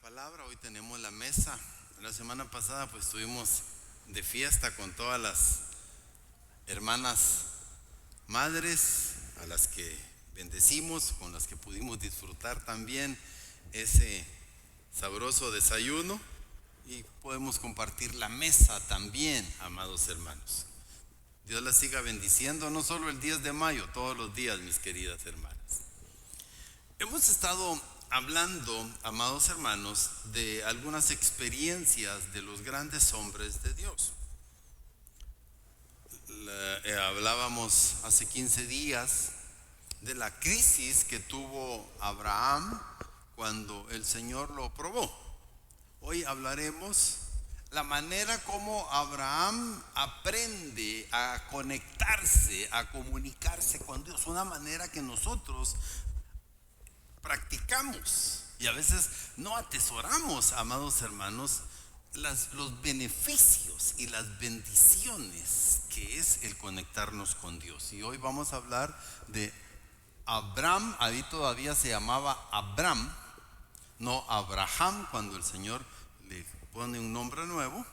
palabra. Hoy tenemos la mesa. La semana pasada pues estuvimos de fiesta con todas las hermanas madres a las que bendecimos, con las que pudimos disfrutar también ese sabroso desayuno, y podemos compartir la mesa también, amados hermanos. Dios las siga bendiciendo, no solo el 10 de mayo, todos los días, mis queridas hermanas. Hemos estado hablando, amados hermanos, de algunas experiencias de los grandes hombres de Dios. Hablábamos hace 15 días de la crisis que tuvo Abraham cuando el Señor lo probó. Hoy hablaremos la manera como Abraham aprende a conectarse, a comunicarse con Dios, una manera que nosotros practicamos y a veces no atesoramos, amados hermanos, los beneficios y las bendiciones que es el conectarnos con Dios. Y hoy vamos a hablar de Abraham. Ahí todavía se llamaba Abram, no Abraham, cuando el Señor le pone un nombre nuevo,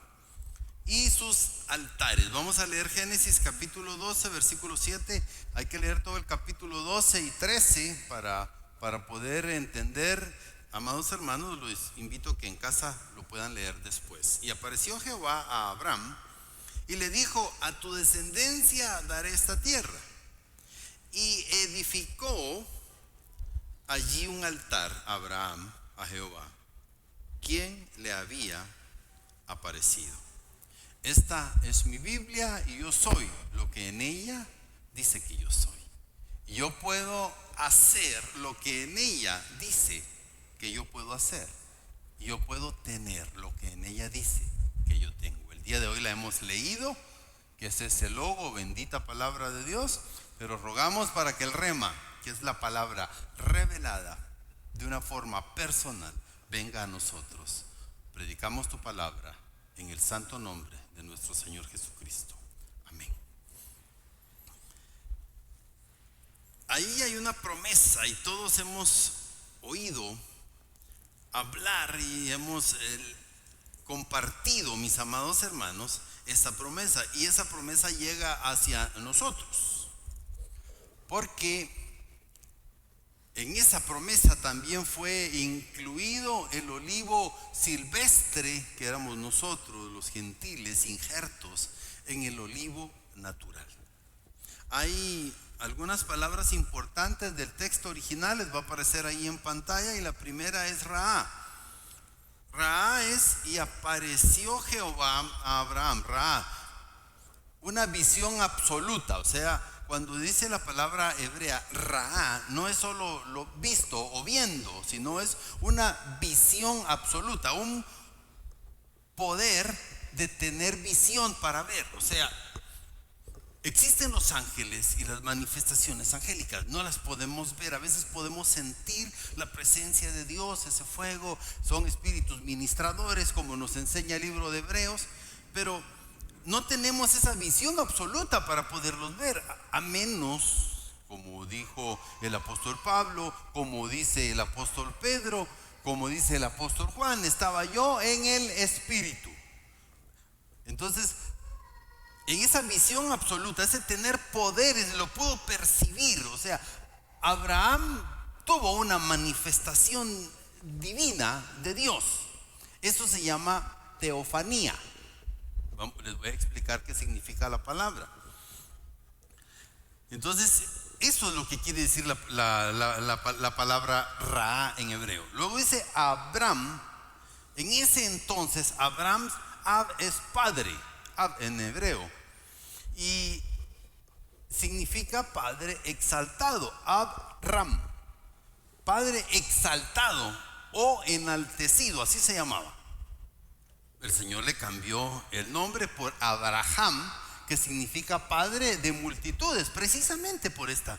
y sus altares. Vamos a leer Génesis capítulo 12, versículo 7. Hay que leer todo el capítulo 12 y 13 para poder entender, amados hermanos. Los invito a que en casa lo puedan leer después. Y apareció Jehová a Abraham y le dijo: a tu descendencia daré esta tierra. Y edificó allí un altar Abraham a Jehová, quien le había aparecido. Esta es mi Biblia y yo soy lo que en ella dice que yo soy. Yo puedo hacer lo que en ella dice que yo puedo hacer. Yo puedo tener lo que en ella dice que yo tengo. El día de hoy la hemos leído, que es ese logo, bendita palabra de Dios, pero rogamos para que el rema, que es la palabra revelada de una forma personal, venga a nosotros. Predicamos tu palabra en el santo nombre de nuestro Señor Jesucristo. Amén. Ahí hay una promesa y todos hemos oído hablar y hemos compartido, mis amados hermanos, esa promesa. Y esa promesa llega hacia nosotros, porque en esa promesa también fue incluido el olivo silvestre, que éramos nosotros los gentiles, injertos en el olivo natural. Hay algunas palabras importantes del texto original, les va a aparecer ahí en pantalla, y la primera es Raá. Raá es: y apareció Jehová a Abraham. Raá, una visión absoluta. O sea, cuando dice la palabra hebrea Raá, no es solo lo visto o viendo, sino es una visión absoluta, un poder de tener visión para ver. O sea, existen los ángeles y las manifestaciones angélicas, no las podemos ver. A veces podemos sentir la presencia de Dios, ese fuego, son espíritus ministradores, como nos enseña el libro de Hebreos, pero no tenemos esa visión absoluta para poderlos ver, a menos, como dijo el apóstol Pablo, como dice el apóstol Pedro, como dice el apóstol Juan: estaba yo en el Espíritu. Entonces, en esa visión absoluta, ese tener poderes, lo puedo percibir. O sea, Abraham tuvo una manifestación divina de Dios. Eso se llama teofanía. Les voy a explicar qué significa la palabra. Entonces, eso es lo que quiere decir la palabra Ra en hebreo. Luego dice Abram. En ese entonces, Abram, Ab es padre, Ab en hebreo, y significa padre exaltado. Abram, padre exaltado o enaltecido, así se llamaba. El Señor le cambió el nombre por Abraham, que significa padre de multitudes, precisamente por esta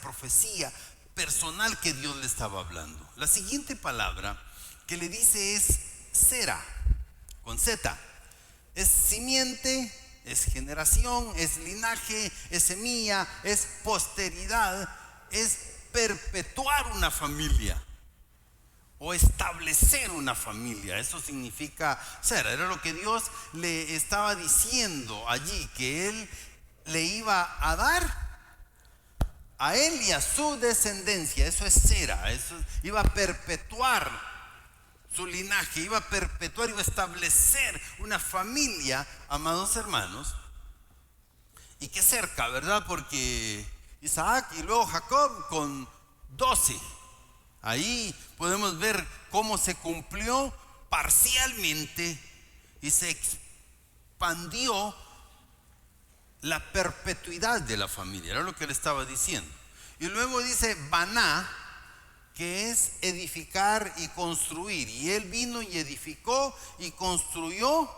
profecía personal que Dios le estaba hablando. La siguiente palabra que le dice es Sera, con Z. Es simiente, es generación, es linaje, es semilla, es posteridad, es perpetuar una familia. o establecer una familia. Eso significa ser. Era lo que Dios le estaba diciendo allí, que Él le iba a dar a él y a su descendencia. Eso es Sera. Eso iba a perpetuar su linaje, iba a perpetuar, iba a establecer una familia, amados hermanos. Y qué cerca, ¿verdad? Porque Isaac y luego Jacob con 12. Ahí podemos ver cómo se cumplió parcialmente y se expandió la perpetuidad de la familia. Era lo que le estaba diciendo. Y luego dice Baná, que es edificar y construir. Y él vino y edificó y construyó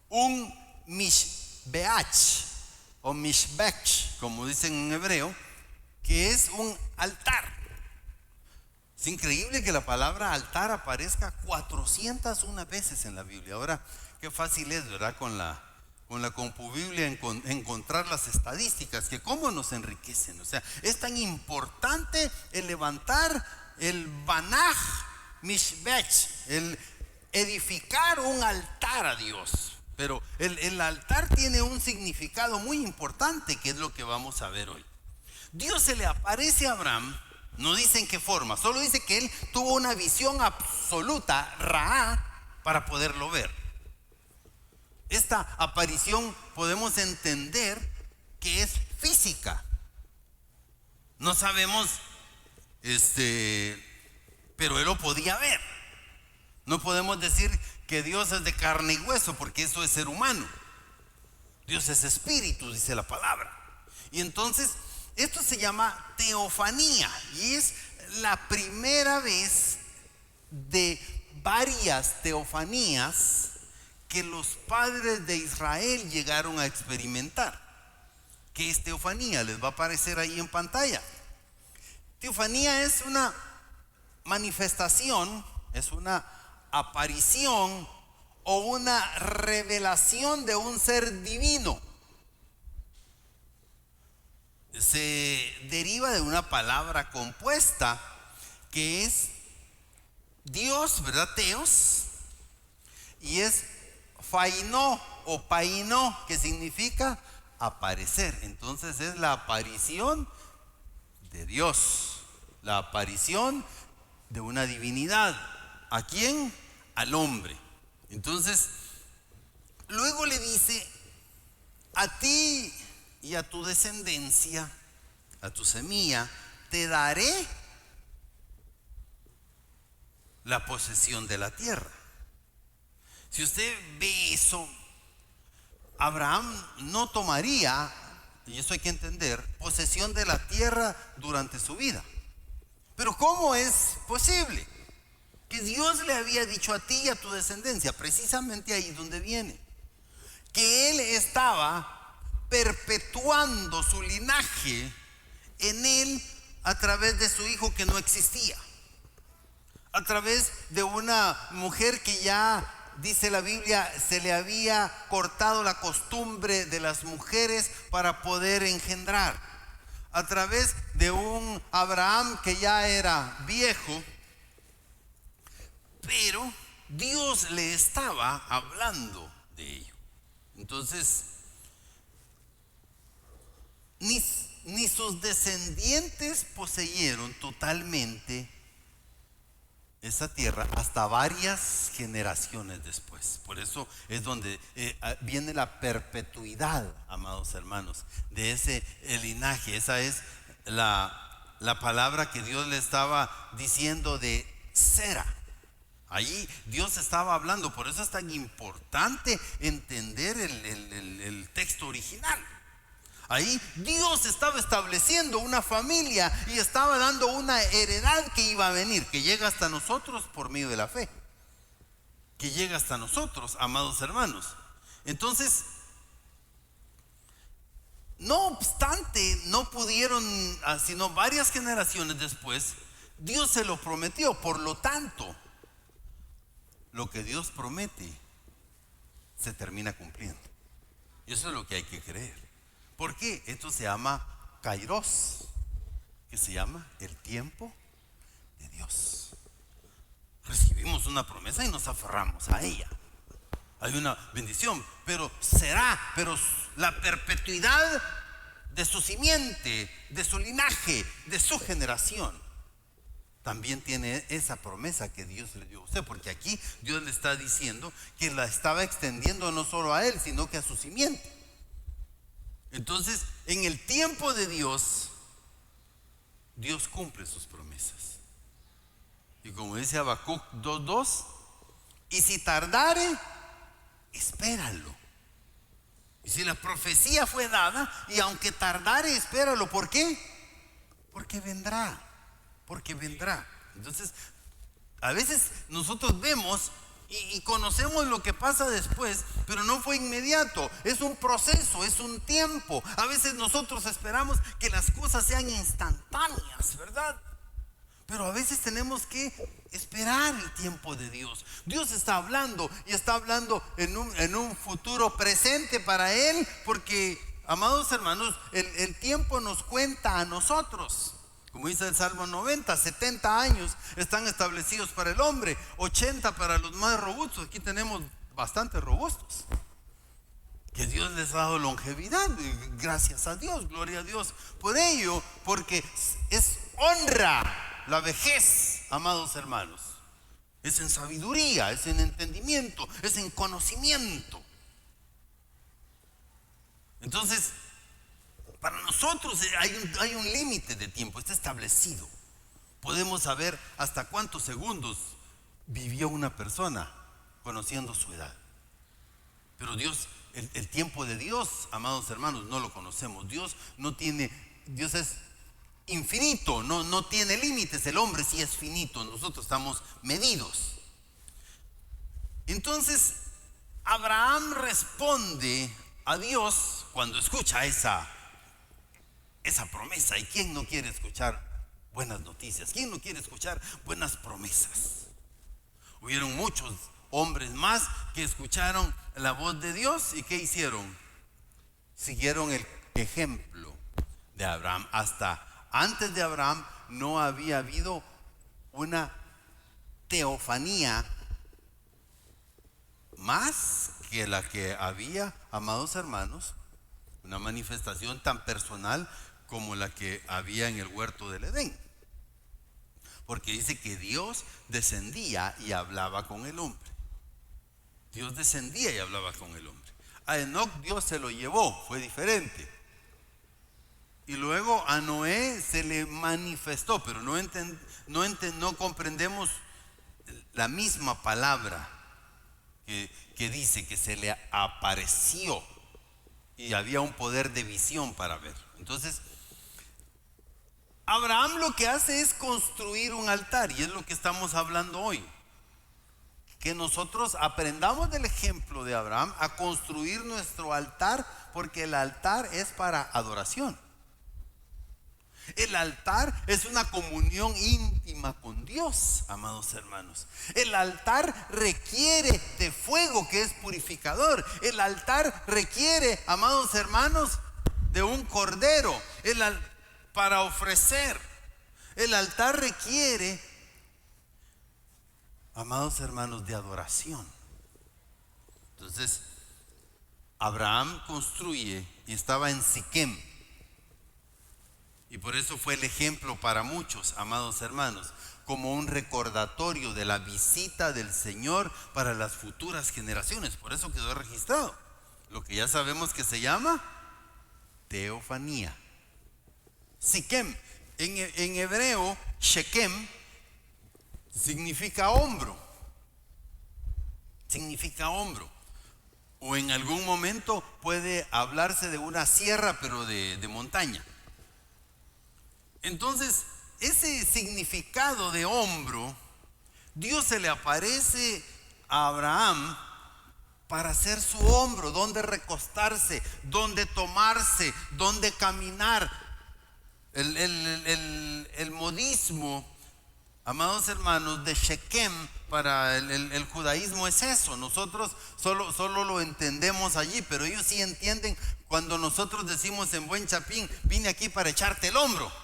un Mishbeach o Mishbech, como dicen en hebreo, que es un altar. Es increíble que la palabra altar aparezca 401 veces en la Biblia. Ahora, qué fácil es, ¿verdad? Con la CompuBiblia encontrar las estadísticas, que cómo nos enriquecen. O sea, es tan importante el levantar el Banaj Mishbech, el edificar un altar a Dios. Pero el altar tiene un significado muy importante, que es lo que vamos a ver hoy. Dios se le aparece a Abraham. No dice en qué forma, solo dice que él tuvo una visión absoluta, Raá, para poderlo ver. Esta aparición podemos entender que es física. No sabemos, pero él lo podía ver. No podemos decir que Dios es de carne y hueso, porque eso es ser humano. Dios es espíritu, dice la palabra. Y entonces esto se llama teofanía, y es la primera vez de varias teofanías que los padres de Israel llegaron a experimentar. ¿Qué es teofanía? Les va a aparecer ahí en pantalla. Teofanía es una manifestación, es una aparición o una revelación de un ser divino. Se deriva de una palabra compuesta que es Dios, ¿verdad? Teos, y es fainó o painó, que significa aparecer. Entonces es la aparición de Dios, la aparición de una divinidad. ¿A quién? Al hombre. Entonces, luego le dice: a ti y a tu descendencia, a tu semilla, te daré la posesión de la tierra. Si usted ve eso, Abraham no tomaría, y eso hay que entender, posesión de la tierra durante su vida. Pero ¿cómo es posible? Que Dios le había dicho a ti y a tu descendencia, precisamente ahí donde viene, que Él estaba perpetuando su linaje en Él a través de su hijo que no existía, a través de una mujer que ya, dice la Biblia, se le había cortado la costumbre de las mujeres para poder engendrar, a través de un Abraham que ya era viejo, pero Dios le estaba hablando de ello. Entonces, ni sus descendientes poseyeron totalmente esa tierra hasta varias generaciones después. Por eso es donde viene la perpetuidad, amados hermanos, de ese linaje. Esa es la palabra que Dios le estaba diciendo de Sera. Allí Dios estaba hablando. Por eso es tan importante entender el texto original. Ahí Dios estaba estableciendo una familia y estaba dando una heredad que iba a venir, que llega hasta nosotros por medio de la fe, que llega hasta nosotros, amados hermanos. Entonces, no obstante, no pudieron, sino varias generaciones después, Dios se lo prometió. Por lo tanto, lo que Dios promete se termina cumpliendo. Y eso es lo que hay que creer. ¿Por qué? Esto se llama Kairos, que se llama el tiempo de Dios. una promesa y nos aferramos a ella. Hay una bendición, pero la perpetuidad de su simiente, de su linaje, de su generación, también tiene esa promesa que Dios le dio a usted, porque aquí Dios le está diciendo que la estaba extendiendo no solo a él, sino que a su simiente. Entonces, en el tiempo de Dios, Dios cumple sus promesas. Y como dice Habacuc 2:2, y si tardare, espéralo. Y si la profecía fue dada, y aunque tardare, espéralo. ¿Por qué? Porque vendrá. Entonces, a veces nosotros vemos y conocemos lo que pasa después, pero no fue inmediato. Es un proceso, es un tiempo. A veces nosotros esperamos que las cosas sean instantáneas, ¿verdad? Pero a veces tenemos que esperar el tiempo de Dios. Dios está hablando y está hablando en un futuro presente para Él, porque, amados hermanos, el tiempo nos cuenta a nosotros. Como dice el Salmo 90, 70 años están establecidos para el hombre, 80 para los más robustos. Aquí tenemos bastante robustos, que Dios les ha dado longevidad. Gracias a Dios, gloria a Dios por ello, porque es honra la vejez, amados hermanos. Es en sabiduría, es en entendimiento, es en conocimiento. Entonces, para nosotros hay un límite de tiempo, está establecido. Podemos saber hasta cuántos segundos vivió una persona conociendo su edad. Pero Dios, el tiempo de Dios, amados hermanos, no lo conocemos. Dios es infinito, no tiene límites. El hombre sí es finito, nosotros estamos medidos. Entonces, Abraham responde a Dios cuando escucha esa promesa. ¿Y quién no quiere escuchar buenas noticias? ¿Quién no quiere escuchar buenas promesas? Hubieron muchos hombres más que escucharon la voz de Dios. ¿Y qué hicieron? Siguieron el ejemplo de Abraham. Hasta antes de Abraham no había habido una teofanía más que la que había, amados hermanos, una manifestación tan personal como la que había en el huerto del Edén. Porque dice que Dios descendía y hablaba con el hombre. Dios descendía y hablaba con el hombre. A Enoc Dios se lo llevó, fue diferente. Y luego a Noé se le manifestó, pero no comprendemos la misma palabra que dice que se le apareció y había un poder de visión para ver. Entonces, Abraham lo que hace es construir un altar, y es lo que estamos hablando hoy. Que nosotros aprendamos del ejemplo de Abraham a construir nuestro altar, porque el altar es para adoración. El altar es una comunión íntima con Dios, amados hermanos. El altar requiere de fuego que es purificador. El altar requiere, amados hermanos, de un cordero para ofrecer. El altar requiere, amados hermanos, de adoración. Entonces, Abraham construye y estaba en Siquem. Y por eso fue el ejemplo para muchos, amados hermanos, como un recordatorio de la visita del Señor para las futuras generaciones. Por eso quedó registrado lo que ya sabemos que se llama teofanía. Siquem, en hebreo, Shekem, significa hombro. Significa hombro. O en algún momento puede hablarse de una sierra, pero de montaña. Entonces, ese significado de hombro, Dios se le aparece a Abraham para ser su hombro, donde recostarse, donde tomarse, donde caminar. El modismo, amados hermanos, de Shekem para el judaísmo es eso. Nosotros solo lo entendemos allí, pero ellos sí entienden cuando nosotros decimos en buen chapín: vine aquí para echarte el hombro.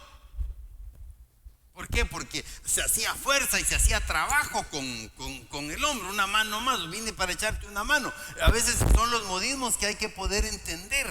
¿Por qué? Porque se hacía fuerza y se hacía trabajo con el hombro, una mano más, vine para echarte una mano. A veces son los modismos que hay que poder entender.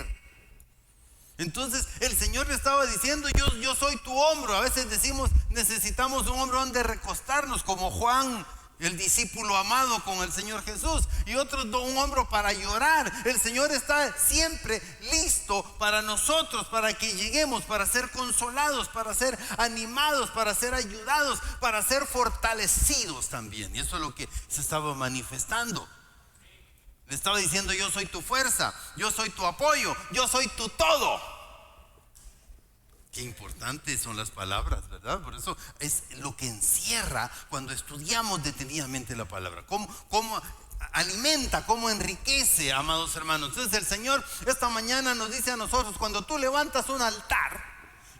Entonces el Señor le estaba diciendo, yo soy tu hombro. A veces decimos, necesitamos un hombro donde recostarnos, como Juan, el discípulo amado con el Señor Jesús, y otros un hombro para llorar. El Señor está siempre listo para nosotros, para que lleguemos, para ser consolados, para ser animados, para ser ayudados, para ser fortalecidos también. Y eso es lo que se estaba manifestando. Le estaba diciendo, yo soy tu fuerza, yo soy tu apoyo, yo soy tu todo. Qué importantes son las palabras, ¿verdad? Por eso es lo que encierra cuando estudiamos detenidamente la palabra. Cómo alimenta, cómo enriquece, amados hermanos. Entonces el Señor esta mañana nos dice a nosotros, cuando tú levantas un altar,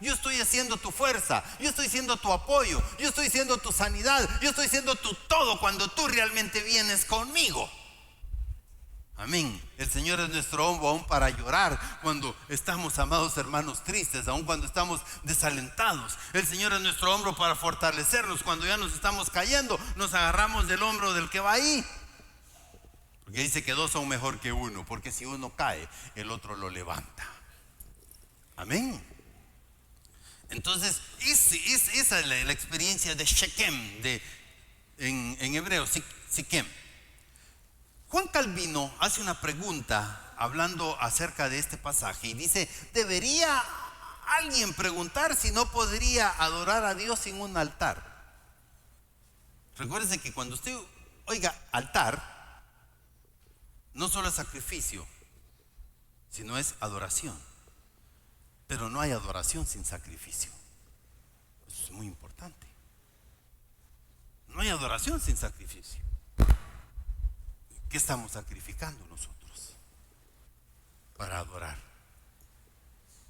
yo estoy haciendo tu fuerza, yo estoy siendo tu apoyo, yo estoy siendo tu sanidad, yo estoy siendo tu todo cuando tú realmente vienes conmigo. Amén. El Señor es nuestro hombro aún para llorar cuando estamos, amados hermanos, tristes, aún cuando estamos desalentados. El Señor es nuestro hombro para fortalecernos cuando ya nos estamos cayendo. Nos agarramos del hombro del que va ahí. Porque dice que dos son mejor que uno, porque si uno cae, el otro lo levanta. Amén. Entonces, esa es la experiencia de Shechem, en hebreo, Siquem. Juan Calvino hace una pregunta hablando acerca de este pasaje y dice, ¿debería alguien preguntar si no podría adorar a Dios sin un altar? Recuérdese que cuando usted oiga altar, no solo es sacrificio, sino es adoración. Pero no hay adoración sin sacrificio. Eso es muy importante. No hay adoración sin sacrificio. ¿Qué estamos sacrificando nosotros para adorar?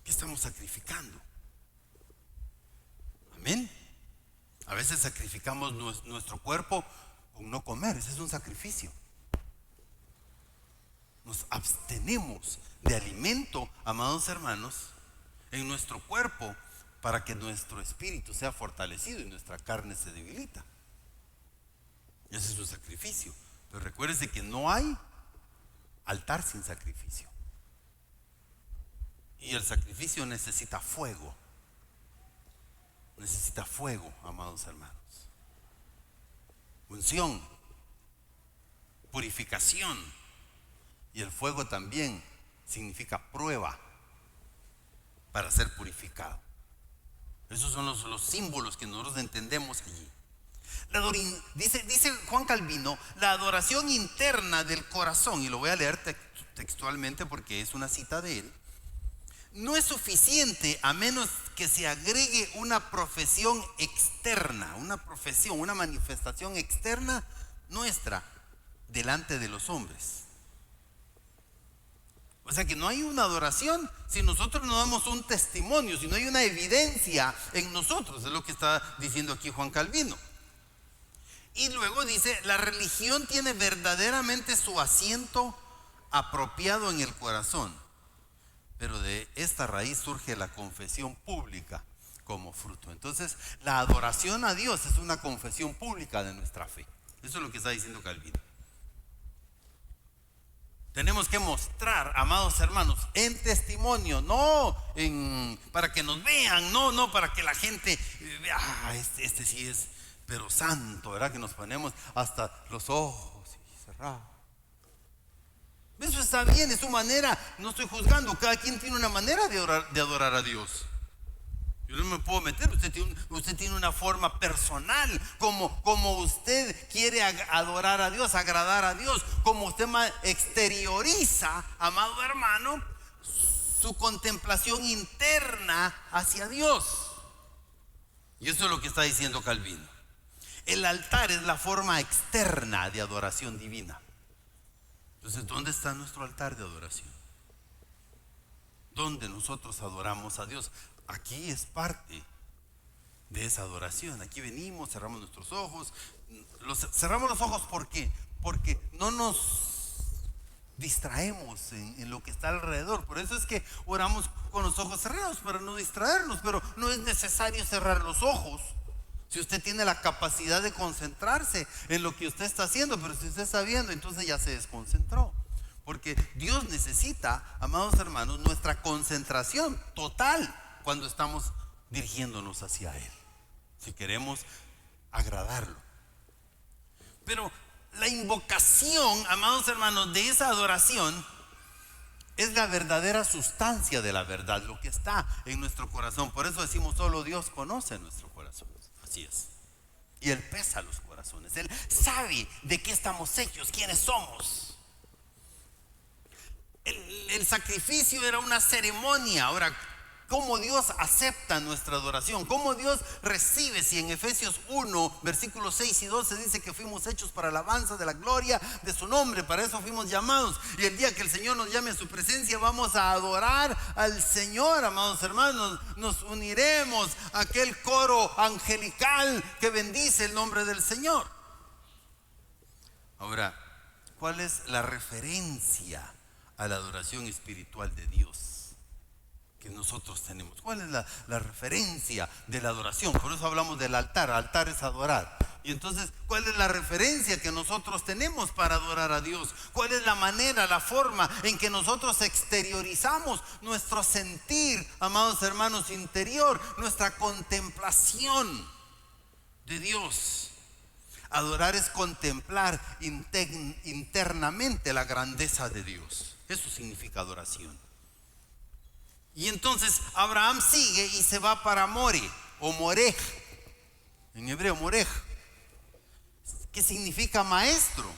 ¿Qué estamos sacrificando? Amén. A veces sacrificamos nuestro cuerpo con no comer. Ese es un sacrificio. Nos abstenemos de alimento, amados hermanos, en nuestro cuerpo para que nuestro espíritu sea fortalecido y nuestra carne se debilita. Ese es un sacrificio. Pero recuérdese que no hay altar sin sacrificio. Y el sacrificio necesita fuego. Necesita fuego, amados hermanos. Unción, purificación. Y el fuego también significa prueba para ser purificado. Esos son los símbolos que nosotros entendemos allí. Dice Juan Calvino, la adoración interna del corazón, y lo voy a leer textualmente porque es una cita de él, no es suficiente a menos que se agregue una profesión externa, una manifestación externa nuestra delante de los hombres. O sea que no hay una adoración si nosotros no damos un testimonio, si no hay una evidencia en nosotros, es lo que está diciendo aquí Juan Calvino. Y luego dice, la religión tiene verdaderamente su asiento apropiado en el corazón, pero de esta raíz surge la confesión pública como fruto. Entonces, la adoración a Dios es una confesión pública de nuestra fe. Eso es lo que está diciendo Calvino. Tenemos que mostrar, amados hermanos, en testimonio, no para que nos vean, no para que la gente vea, este sí es, pero santo, ¿verdad? Que nos ponemos hasta los ojos cerrados. Eso está bien, es su manera, no estoy juzgando, cada quien tiene una manera de adorar a Dios. Yo no me puedo meter, usted tiene una forma personal, como usted quiere adorar a Dios, agradar a Dios, como usted exterioriza, amado hermano, su contemplación interna hacia Dios. Y eso es lo que está diciendo Calvino. El altar es la forma externa de adoración divina. Entonces, ¿dónde está nuestro altar de adoración? ¿Dónde nosotros adoramos a Dios? Aquí es parte de esa adoración. Aquí venimos, cerramos nuestros ojos. Cerramos los ojos, ¿por qué? Porque no nos distraemos en lo que está alrededor. Por eso es que oramos con los ojos cerrados, para no distraernos. Pero no es necesario cerrar los ojos Si usted tiene la capacidad de concentrarse en lo que usted está haciendo, pero si usted está viendo, entonces ya se desconcentró. Porque Dios necesita, amados hermanos, nuestra concentración total cuando estamos dirigiéndonos hacia Él, si queremos agradarlo. Pero la invocación, amados hermanos, de esa adoración es la verdadera sustancia de la verdad, lo que está en nuestro corazón. Por eso decimos, solo Dios conoce nuestro corazón. Así es. Y Él pesa los corazones. Él sabe de qué estamos hechos, quiénes somos. El sacrificio era una ceremonia. Ahora, ¿cómo Dios acepta nuestra adoración? ¿Cómo Dios recibe? Si en Efesios 1, versículos 6 y 12 dice que fuimos hechos para alabanza de la gloria de su nombre. Para eso fuimos llamados. Y el día que el Señor nos llame a su presencia, vamos a adorar al Señor, amados hermanos. Nos uniremos a aquel coro angelical que bendice el nombre del Señor. Ahora, ¿cuál es la referencia a la adoración espiritual de Dios que nosotros tenemos? ¿Cuál es la referencia de la adoración? Por eso hablamos del altar. Altar es adorar. Y entonces, ¿cuál es la referencia que nosotros tenemos para adorar a Dios? ¿Cuál es la manera, la forma en que nosotros exteriorizamos nuestro sentir, amados hermanos, interior, nuestra contemplación de Dios? Adorar es contemplar internamente la grandeza de Dios. Eso significa adoración. Y entonces Abraham sigue y se va para More o Morej, en hebreo Morej, que significa maestro.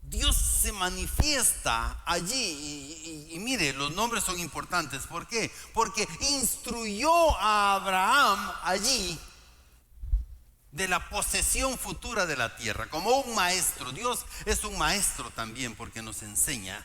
Dios se manifiesta allí y mire, los nombres son importantes. ¿Por qué? Porque instruyó a Abraham allí de la posesión futura de la tierra, como un maestro. Dios es un maestro también porque nos enseña.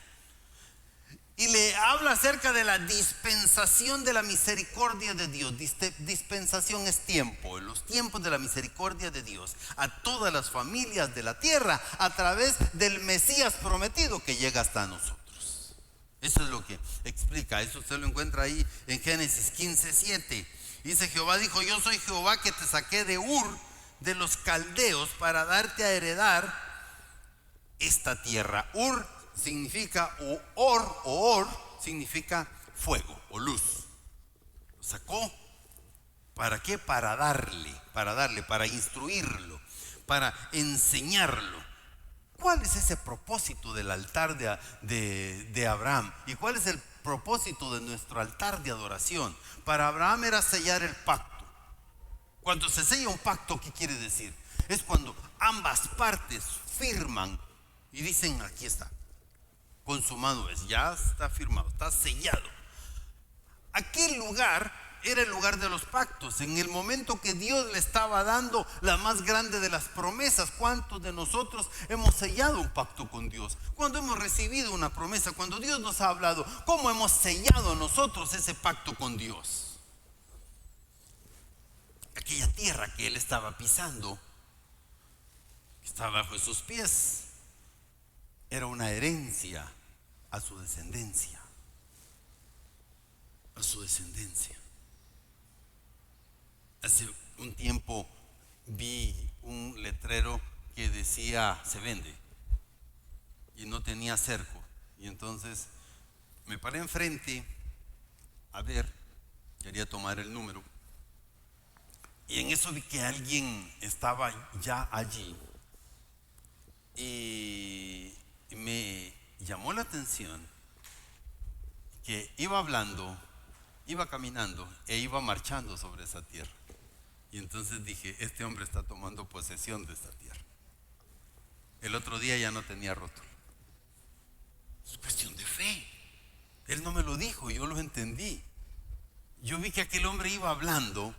Y le habla acerca de la dispensación de la misericordia de Dios. Dispensación es tiempo, los tiempos de la misericordia de Dios a todas las familias de la tierra a través del Mesías prometido que llega hasta nosotros. Eso es lo que explica. Eso usted lo encuentra ahí en Génesis 15:7. Dice: Jehová dijo: yo soy Jehová que te saqué de Ur de los caldeos para darte a heredar esta tierra. Ur significa or significa fuego o luz. Lo sacó. ¿Para qué? Para darle, para instruirlo, para enseñarlo. ¿Cuál es ese propósito del altar de Abraham? ¿Y cuál es el propósito de nuestro altar de adoración? Para Abraham era sellar el pacto. Cuando se sella un pacto, ¿qué quiere decir? Es cuando ambas partes firman y dicen: aquí está, consumado es, ya está firmado, está sellado. Aquel lugar era el lugar de los pactos. En el momento que Dios le estaba dando la más grande de las promesas, ¿cuántos de nosotros hemos sellado un pacto con Dios? Cuando hemos recibido una promesa, cuando Dios nos ha hablado, ¿cómo hemos sellado nosotros ese pacto con Dios? Aquella tierra que él estaba pisando, que estaba bajo sus pies, era una herencia a su descendencia. A su descendencia. Hace un tiempo vi un letrero que decía: se vende, y no tenía cerco. Y entonces me paré enfrente a ver, quería tomar el número. Y en eso vi que alguien estaba ya allí. Y me llamó la atención que iba hablando, iba caminando e iba marchando sobre esa tierra. Y entonces dije: este hombre está tomando posesión de esta tierra. El otro día ya no tenía rótulo. Es cuestión de fe. Él no me lo dijo, yo lo entendí. Yo vi que aquel hombre iba hablando,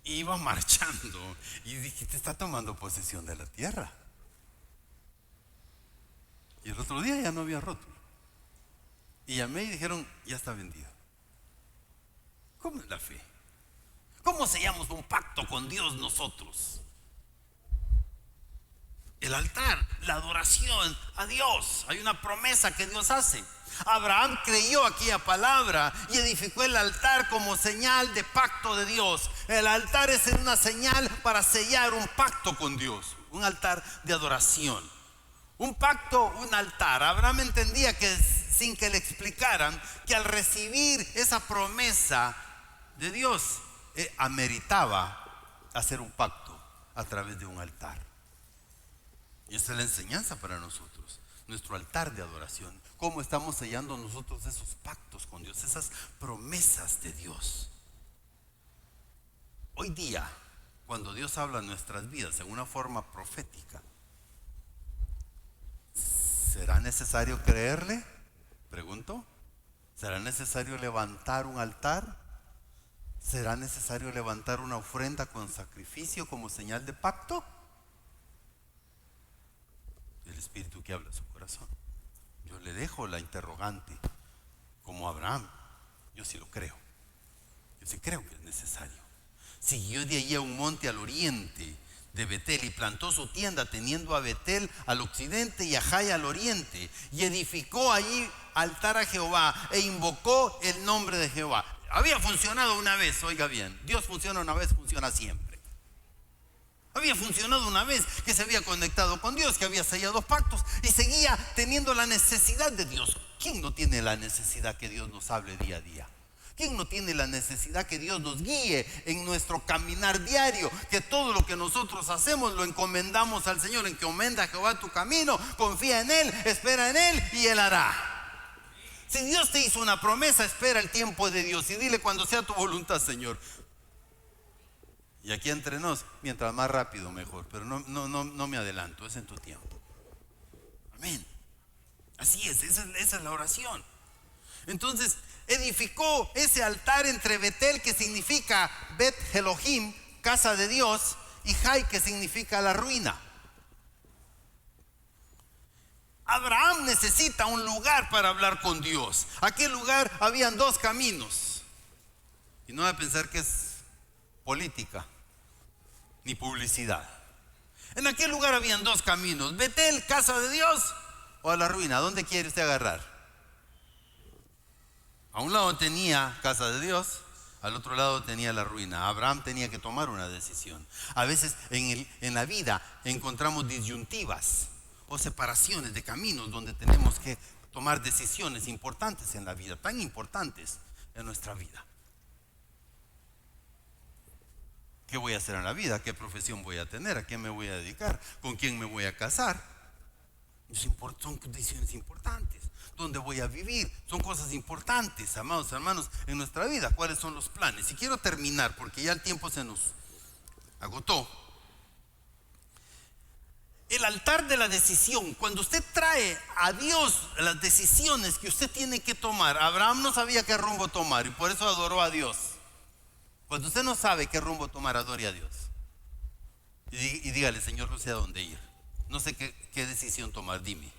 iba marchando, y dije: te está tomando posesión de la tierra. Y el otro día ya no había rótulo. Y llamé y dijeron: ya está vendido. ¿Cómo es la fe? ¿Cómo sellamos un pacto con Dios nosotros? El altar, la adoración a Dios. Hay una promesa que Dios hace. Abraham creyó aquella palabra y edificó el altar como señal de pacto de Dios. El altar es una señal para sellar un pacto con Dios, un altar de adoración. Un pacto, un altar. Abraham entendía que, sin que le explicaran, que al recibir esa promesa de Dios, ameritaba hacer un pacto a través de un altar. Y esa es la enseñanza para nosotros, nuestro altar de adoración. Cómo estamos sellando nosotros esos pactos con Dios, esas promesas de Dios. Hoy día, cuando Dios habla en nuestras vidas en una forma profética, ¿será necesario creerle? Pregunto. ¿Será necesario levantar un altar? ¿Será necesario levantar una ofrenda con sacrificio como señal de pacto? El Espíritu que habla a su corazón. Yo le dejo la interrogante, como Abraham. Yo sí lo creo. Yo sí creo que es necesario. Siguió de allí a un monte al oriente de Betel y plantó su tienda, teniendo a Betel al occidente y a Jai al oriente, y edificó allí altar a Jehová e invocó el nombre de Jehová. Había funcionado una vez, oiga bien, Dios funciona una vez, funciona siempre. Había funcionado una vez que se había conectado con Dios, que había sellado pactos y seguía teniendo la necesidad de Dios. ¿Quién no tiene la necesidad que Dios nos hable día a día? ¿Quién no tiene la necesidad que Dios nos guíe en nuestro caminar diario? Que todo lo que nosotros hacemos lo encomendamos al Señor. Encomienda a Jehová tu camino, confía en Él, espera en Él y Él hará. Si Dios te hizo una promesa, espera el tiempo de Dios y dile: cuando sea tu voluntad, Señor. Y aquí entre nos, mientras más rápido mejor, pero no me adelanto, es en tu tiempo. Amén. Así es, esa es la oración. Entonces edificó ese altar entre Betel, que significa Bet Elohim, casa de Dios, y Jai, que significa la ruina. Abraham necesita un lugar para hablar con Dios. Aquel lugar habían dos caminos. Y no va a pensar que es política ni publicidad. En aquel lugar habían dos caminos: Betel, casa de Dios, o a la ruina. ¿A dónde quiere usted agarrar? A un lado tenía casa de Dios, al otro lado tenía la ruina. Abraham tenía que tomar una decisión. A veces en la vida encontramos disyuntivas o separaciones de caminos donde tenemos que tomar decisiones importantes en la vida, tan importantes en nuestra vida. ¿Qué voy a hacer en la vida? ¿Qué profesión voy a tener? ¿A qué me voy a dedicar? ¿Con quién me voy a casar? Son decisiones importantes. ¿Dónde voy a vivir? Son cosas importantes, amados hermanos, en nuestra vida. ¿Cuáles son los planes? Y quiero terminar porque ya el tiempo se nos agotó. El altar de la decisión. Cuando usted trae a Dios las decisiones que usted tiene que tomar. Abraham no sabía qué rumbo tomar y por eso adoró a Dios. Cuando usted no sabe qué rumbo tomar, adore a Dios. Y dígale: Señor, no sé a dónde ir. No sé qué decisión tomar, dime.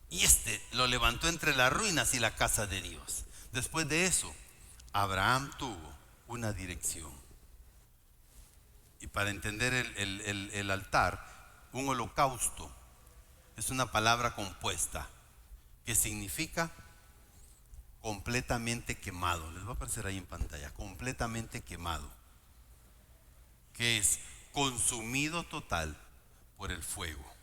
Y lo levantó entre las ruinas y la casa de Dios. Después de eso, Abraham tuvo una dirección. Y para entender el altar, un holocausto es una palabra compuesta que significa completamente quemado. Les va a aparecer ahí en pantalla: completamente quemado, que es consumido total por el fuego.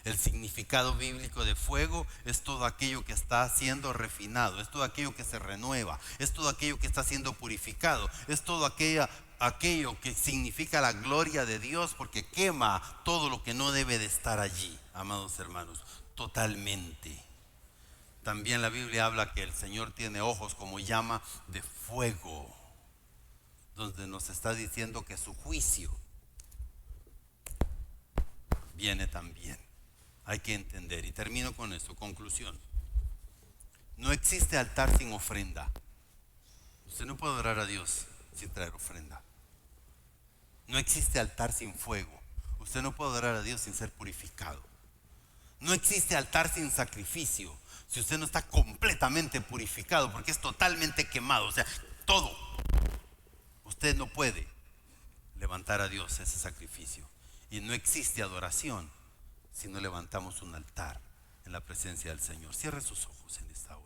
El significado bíblico de fuego es todo aquello que está siendo refinado, es todo aquello que se renueva, es todo aquello que está siendo purificado, es todo aquello que significa la gloria de Dios, porque quema todo lo que no debe de estar allí, amados hermanos, totalmente. También la Biblia habla que el Señor tiene ojos como llama de fuego, donde nos está diciendo que su juicio viene también. Hay que entender, y termino con esto, conclusión. No existe altar sin ofrenda. Usted no puede adorar a Dios sin traer ofrenda. No existe altar sin fuego. Usted no puede adorar a Dios sin ser purificado. No existe altar sin sacrificio. Si usted no está completamente purificado, porque es totalmente quemado, o sea, todo, usted no puede levantar a Dios ese sacrificio. Y no existe adoración si no levantamos un altar en la presencia del Señor. Cierre sus ojos en esta hora.